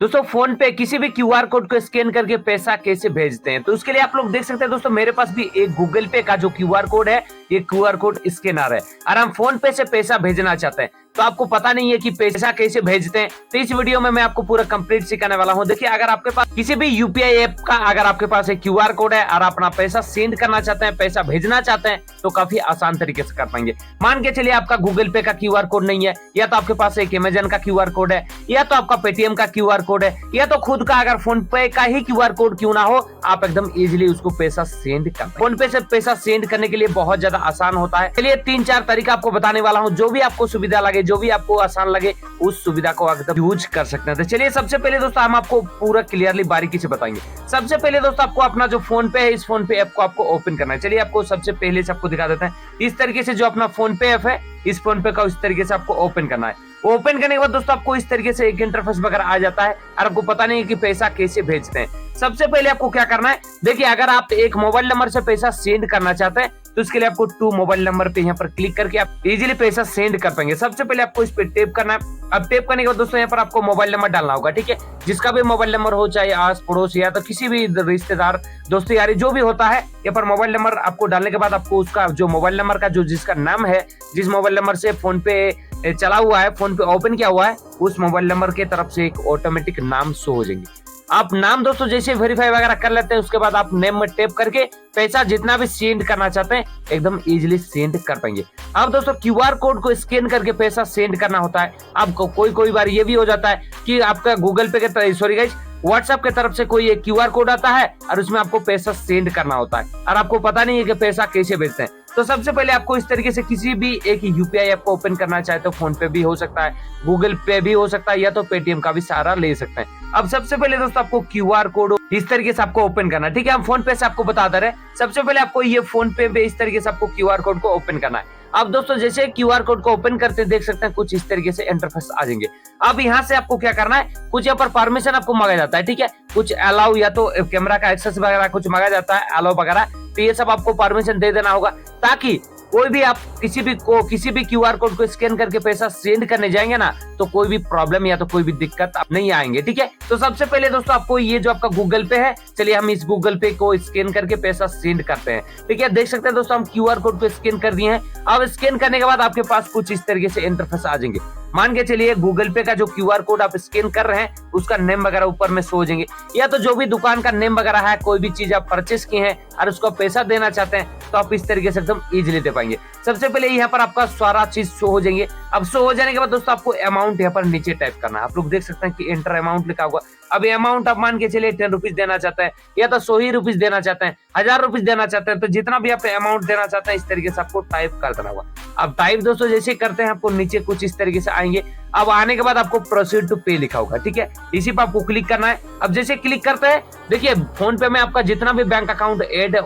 दोस्तों फोन पे किसी भी क्यूआर कोड को स्कैन करके पैसा कैसे भेजते हैं, तो उसके लिए आप लोग देख सकते हैं दोस्तों, मेरे पास भी एक गूगल पे का जो क्यूआर कोड है, ये क्यूआर कोड स्कैनर है और हम फोन पे से पैसा भेजना चाहते हैं तो आपको पता नहीं है कि पैसा कैसे भेजते हैं। तो इस वीडियो में मैं आपको पूरा कंप्लीट सिखाने वाला हूं। देखिए, अगर आपके पास किसी भी यूपीआई ऐप का अगर आपके पास एक क्यूआर कोड है और अपना पैसा सेंड करना चाहते हैं, पैसा भेजना चाहते हैं, तो काफी आसान तरीके से कर पाएंगे। मान के चलिए आपका गूगल पे का क्यूआर कोड नहीं है, या तो आपके पास एक अमेजन का क्यूआर कोड है, या तो आपका पेटीएम का क्यूआर कोड है, या तो खुद का अगर फोन पे का ही क्यूआर कोड क्यों ना हो, आप एकदम इजीली उसको पैसा सेंड कर। फोन पे से पैसा सेंड करने के लिए बहुत ज्यादा आसान होता है। चलिए 3-4 तरीका आपको बताने वाला हूँ, जो भी आपको सुविधा लगे, जो भी आपको आसान लगे, उस सुविधा को एकदम यूज कर सकते हैं। तो चलिए सबसे पहले दोस्तों हम आपको पूरा क्लियरली बारीकी से बताएंगे। सबसे पहले दोस्तों आपको अपना जो फोन पे है, इस फोन पे ऐप को आपको ओपन करना है। चलिए आपको सबसे पहले से आपको दिखा देते हैं। इस तरीके से जो अपना फोन पे ऐप है, इस फोन पे का इस तरीके से आपको ओपन करना है। ओपन करने के बाद दोस्तों आपको इस तरीके से एक इंटरफेस वगैरह आ जाता है और आपको पता नहीं है कि पैसा कैसे भेजते हैं। सबसे पहले आपको क्या करना है, देखिए अगर आप एक मोबाइल नंबर से पैसा सेंड करना चाहते हैं तो इसके लिए आपको 2 मोबाइल नंबर पे यहाँ पर क्लिक करके आप इजीली पैसा सेंड कर पाएंगे। सबसे पहले आपको इस पे टैप करना है। अब टैप करने के बाद दोस्तों यहाँ पर आपको मोबाइल नंबर डालना होगा, ठीक है। जिसका भी मोबाइल नंबर हो, चाहे आस पड़ोस या तो किसी भी रिश्तेदार, दोस्तों यारी जो भी होता है, यहाँ पर मोबाइल नंबर आपको डालने के बाद आपको उसका जो मोबाइल नंबर का जो जिसका नाम है, जिस मोबाइल नंबर से फोन पे चला हुआ है, फोन पे ओपन किया हुआ है, उस मोबाइल नंबर के तरफ से एक ऑटोमेटिक नाम शो हो जाएंगे। आप नाम दोस्तों जैसे वेरीफाई वगैरह कर लेते हैं, उसके बाद आप नेम में टैप करके पैसा जितना भी सेंड करना चाहते हैं एकदम इजीली सेंड कर पाएंगे। अब दोस्तों क्यूआर कोड को स्कैन करके पैसा सेंड करना होता है। आपको कोई बार ये भी हो जाता है कि आपका गूगल पे के सॉरी गाइस व्हाट्सएप की तरफ से कोई एक क्यूआर कोड आता है और उसमें आपको पैसा सेंड करना होता है और आपको पता नहीं है कि पैसा कैसे भेजते हैं। तो सबसे पहले आपको इस तरीके से किसी भी एक यूपीआई ऐप को ओपन करना चाहे तो फोन पे भी हो सकता है, गूगल पे भी हो सकता है, या तो पेटीएम का भी सहारा ले सकते हैं। अब सबसे पहले दोस्तों आपको क्यूआर कोड इस तरीके से आपको ओपन करना है, ठीक है। हम फोन पे से आपको बता दे रहे हैं। सबसे पहले आपको ये फोन पे इस तरीके से आपको क्यूआर कोड को ओपन करना है। अब दोस्तों जैसे क्यूआर कोड को ओपन करते देख सकते हैं कुछ इस तरीके से इंटरफेस आ जाएंगे। अब यहाँ से आपको क्या करना है, कुछ यहाँ पर परमिशन आपको मांगा जाता है, ठीक है। कुछ अलाउ या तो कैमरा का एक्सेस वगैरह कुछ मांगा जाता है, अलाउ वगैरह, तो ये सब आपको परमिशन दे देना होगा ताकि कोई भी आप किसी भी क्यूआर कोड को स्कैन करके पैसा सेंड करने जाएंगे ना, तो कोई भी प्रॉब्लम या तो कोई भी दिक्कत आप नहीं आएंगे, ठीक है। तो सबसे पहले दोस्तों आपको ये जो आपका गूगल पे है, चलिए हम इस गूगल पे को स्कैन करके पैसा सेंड करते हैं, ठीक है। देख सकते हैं दोस्तों हम क्यूआर कोड को स्कैन कर दिए हैं। अब स्कैन करने के बाद आपके पास कुछ इस तरीके से इंटरफेस आ जाएंगे। मान के चलिए गूगल पे का जो क्यूआर कोड आप स्कैन कर रहे हैं उसका नेम वगैरह ऊपर में शो हो जाएंगे, या तो जो भी दुकान का नेम वगैरह है, कोई भी चीज आप परचेस किए हैं और उसको पैसा देना चाहते हैं तो आप इस तरीके से एकदम इजीली दे पाएंगे। सबसे पहले यहाँ पर आपका सारा चीज शो हो जाएंगे। अब शो हो जाने के बाद दोस्तों आपको अमाउंट यहाँ पर नीचे टाइप करना है। आप लोग देख सकते हैं कि एंटर अमाउंट लिखा हुआ। अब अमाउंट आप मान के चलिए 10 रुपीज देना चाहते हैं, या तो 100 ही रुपीज देना चाहते हैं, 1000 रुपीज देना चाहते हैं, तो जितना भी आप अमाउंट देना चाहते हैं इस तरीके से आपको टाइप कर देना होगा। अब टाइप दोस्तों जैसे करते हैं आपको नीचे कुछ इस तरीके से आएंगे। अब आने के बाद आपको प्रोसीड टू पे लिखा होगा, ठीक है। इसी पर आपको क्लिक करना है। अब जैसे क्लिक करते हैं, देखिए फोन पे में आपका जितना भी बैंक अकाउंट ऐड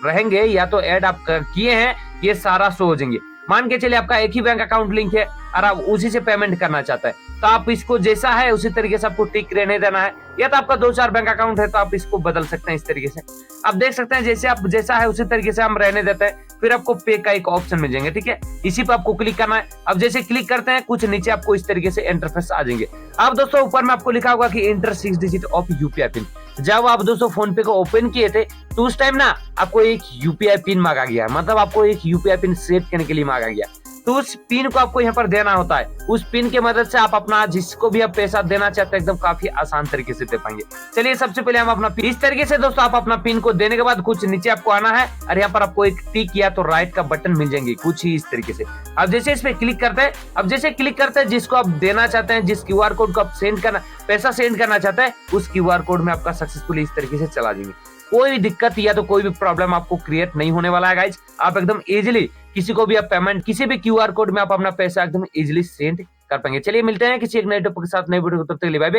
रहेंगे या तो ऐड आप किए हैं, ये सारा शो हो जाएंगे। मान के चलिए आपका एक ही बैंक अकाउंट लिंक है और आप उसी से पेमेंट करना चाहते हैं, तो आप इसको जैसा है उसी तरीके से आपको टिक रहने देना है, या तो आपका 2-4 बैंक अकाउंट है तो आप इसको बदल सकते हैं इस तरीके से। आप देख सकते हैं जैसे आप जैसा है उसी तरीके से हम रहने देते हैं, फिर आपको पे का एक ऑप्शन मिल जाएंगे, ठीक है। इसी पे आपको क्लिक करना है। अब जैसे क्लिक करते हैं कुछ नीचे आपको इस तरीके से इंटरफेस आ जाएंगे। अब दोस्तों ऊपर में आपको लिखा होगा कि enter 6 digit of UPI pin. जब आप दोस्तों फोन पे को ओपन किए थे तो उस टाइम ना आपको एक यूपीआई पिन मांगा गया, मतलब आपको एक यूपीआई पिन सेट करने के लिए मांगा गया, तो उस पिन को आपको यहाँ पर देना होता है। उस पिन की मदद से आप अपना जिसको भी आप पैसा देना चाहते हैं एकदम काफी आसान तरीके से दे पाएंगे। चलिए सबसे पहले हम अपना इस तरीके से दोस्तों आप अपना पिन को देने के बाद कुछ नीचे आपको आना है और यहाँ पर आपको एक टिक या तो राइट का बटन मिल जाएंगे कुछ ही इस तरीके से। अब जैसे इस पे क्लिक करते हैं, अब जैसे क्लिक करते हैं जिसको आप देना चाहते हैं, जिस क्यूआर कोड को आप पैसा सेंड करना चाहते हैं, उस क्यूआर कोड में आपका सक्सेसफुली इस तरीके से चला जाएंगे। कोई भी दिक्कत या तो कोई भी प्रॉब्लम आपको क्रिएट नहीं होने वाला है गाइज। आप एकदम इजीली किसी को भी आप पेमेंट किसी भी क्यूआर कोड में आप अपना पैसा एकदम इजीली सेंड कर पाएंगे। चलिए मिलते हैं किसी एक नए टॉपिक के साथ, नई वीडियो को, तब तक के लिए बाय बाय।